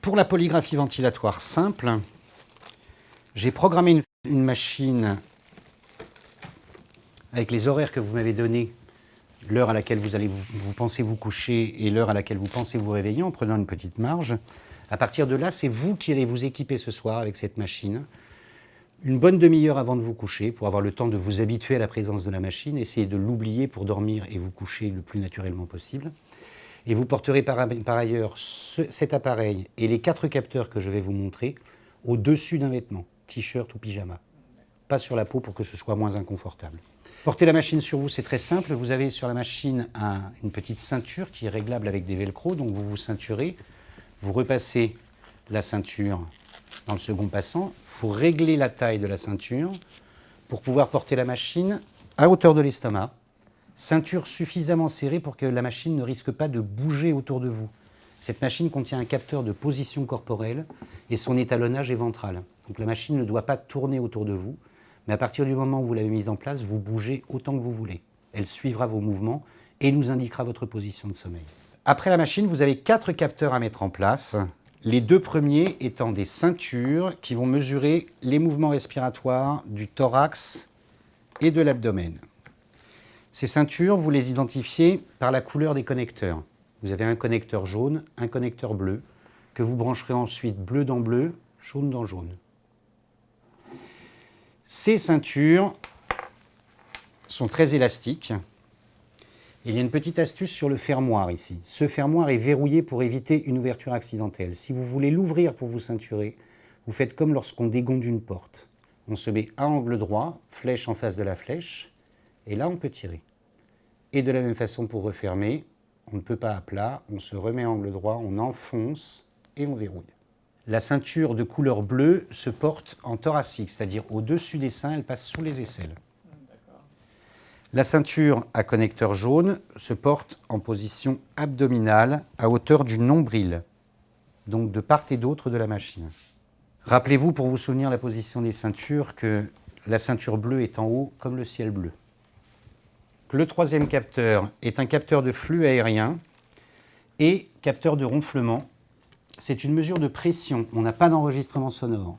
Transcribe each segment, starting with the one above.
pour la polygraphie ventilatoire simple, j'ai programmé une machine avec les horaires que vous m'avez donnés, l'heure à laquelle vous pensez vous coucher et l'heure à laquelle vous pensez vous réveiller, en prenant une petite marge. À partir de là, c'est vous qui allez vous équiper ce soir avec cette machine. Une bonne demi-heure avant de vous coucher, pour avoir le temps de vous habituer à la présence de la machine, essayez de l'oublier pour dormir et vous coucher le plus naturellement possible. Et vous porterez par ailleurs cet appareil et les 4 capteurs que je vais vous montrer au-dessus d'un vêtement, t-shirt ou pyjama. Pas sur la peau pour que ce soit moins inconfortable. Porter la machine sur vous, c'est très simple. Vous avez sur la machine une petite ceinture qui est réglable avec des velcro. Donc vous vous ceinturez, vous repassez la ceinture dans le second passant. Vous réglez la taille de la ceinture pour pouvoir porter la machine à hauteur de l'estomac. Ceinture suffisamment serrée pour que la machine ne risque pas de bouger autour de vous. Cette machine contient un capteur de position corporelle et son étalonnage est ventral. Donc la machine ne doit pas tourner autour de vous, mais à partir du moment où vous l'avez mise en place, vous bougez autant que vous voulez. Elle suivra vos mouvements et nous indiquera votre position de sommeil. Après la machine, vous avez 4 capteurs à mettre en place. Les 2 premiers étant des ceintures qui vont mesurer les mouvements respiratoires du thorax et de l'abdomen. Ces ceintures, vous les identifiez par la couleur des connecteurs. Vous avez un connecteur jaune, un connecteur bleu, que vous brancherez ensuite bleu dans bleu, jaune dans jaune. Ces ceintures sont très élastiques. Il y a une petite astuce sur le fermoir ici. Ce fermoir est verrouillé pour éviter une ouverture accidentelle. Si vous voulez l'ouvrir pour vous ceinturer, vous faites comme lorsqu'on dégonde une porte. On se met à angle droit, flèche en face de la flèche, et là on peut tirer. Et de la même façon pour refermer, on ne peut pas à plat, on se remet à angle droit, on enfonce et on verrouille. La ceinture de couleur bleue se porte en thoracique, c'est-à-dire au-dessus des seins, elle passe sous les aisselles. La ceinture à connecteur jaune se porte en position abdominale à hauteur du nombril, donc de part et d'autre de la machine. Rappelez-vous, pour vous souvenir la position des ceintures, que la ceinture bleue est en haut comme le ciel bleu. Le 3e capteur est un capteur de flux aérien et capteur de ronflement. C'est une mesure de pression. On n'a pas d'enregistrement sonore.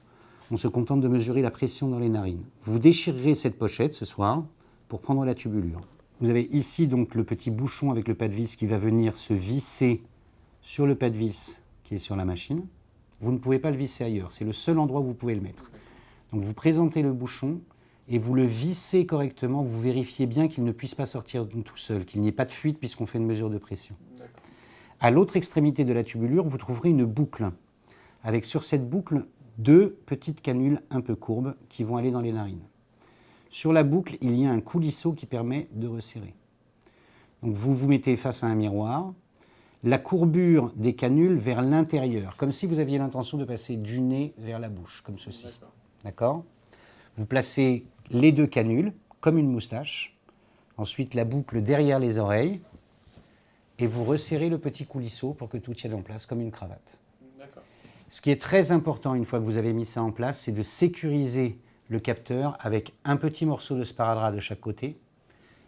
On se contente de mesurer la pression dans les narines. Vous déchirerez cette pochette ce soir pour prendre la tubulure. Vous avez ici donc le petit bouchon avec le pas de vis qui va venir se visser sur le pas de vis qui est sur la machine. Vous ne pouvez pas le visser ailleurs. C'est le seul endroit où vous pouvez le mettre. Donc vous présentez le bouchon et vous le vissez correctement, vous vérifiez bien qu'il ne puisse pas sortir tout seul, qu'il n'y ait pas de fuite puisqu'on fait une mesure de pression. À l'autre extrémité de la tubulure, vous trouverez une boucle, avec sur cette boucle 2 petites canules un peu courbes qui vont aller dans les narines. Sur la boucle, il y a un coulisseau qui permet de resserrer. Donc vous vous mettez face à un miroir, la courbure des canules vers l'intérieur, comme si vous aviez l'intention de passer du nez vers la bouche, comme ceci. D'accord ? Vous placez les 2 canules, comme une moustache, ensuite la boucle derrière les oreilles, et vous resserrez le petit coulisseau pour que tout tienne en place comme une cravate. Ce qui est très important une fois que vous avez mis ça en place, c'est de sécuriser le capteur avec un petit morceau de sparadrap de chaque côté,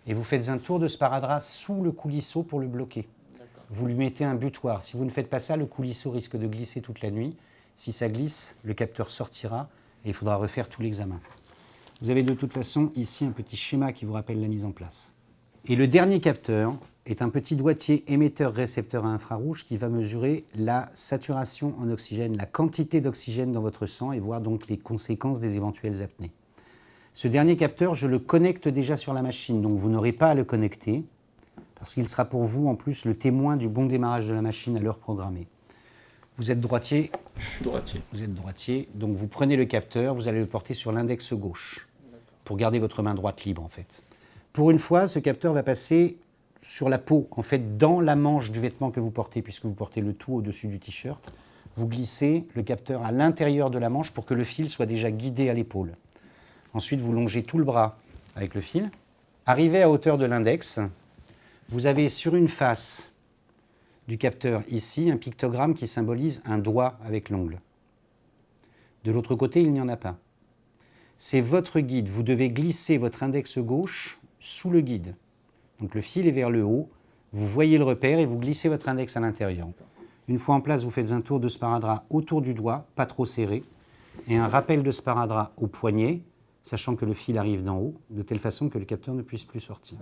et vous faites un tour de sparadrap sous le coulisseau pour le bloquer. Vous lui mettez un butoir. Si vous ne faites pas ça, le coulisseau risque de glisser toute la nuit. Si ça glisse, le capteur sortira et il faudra refaire tout l'examen. Vous avez de toute façon ici un petit schéma qui vous rappelle la mise en place. Et le dernier capteur est un petit doigtier émetteur-récepteur à infrarouge qui va mesurer la saturation en oxygène, la quantité d'oxygène dans votre sang et voir donc les conséquences des éventuelles apnées. Ce dernier capteur, je le connecte déjà sur la machine, donc vous n'aurez pas à le connecter parce qu'il sera pour vous en plus le témoin du bon démarrage de la machine à l'heure programmée. Vous êtes droitier ? Droitier. Vous êtes droitier, donc vous prenez le capteur, vous allez le porter sur l'index gauche pour garder votre main droite libre en fait. Pour une fois, ce capteur va passer sur la peau, en fait dans la manche du vêtement que vous portez, puisque vous portez le tout au-dessus du t-shirt. Vous glissez le capteur à l'intérieur de la manche pour que le fil soit déjà guidé à l'épaule. Ensuite, vous longez tout le bras avec le fil. Arrivé à hauteur de l'index, vous avez sur une face du capteur ici un pictogramme qui symbolise un doigt avec l'ongle. De l'autre côté, il n'y en a pas. C'est votre guide. Vous devez glisser votre index gauche sous le guide. Donc le fil est vers le haut, vous voyez le repère et vous glissez votre index à l'intérieur. Une fois en place, vous faites un tour de sparadrap autour du doigt, pas trop serré, et un rappel de sparadrap au poignet, sachant que le fil arrive d'en haut, de telle façon que le capteur ne puisse plus sortir.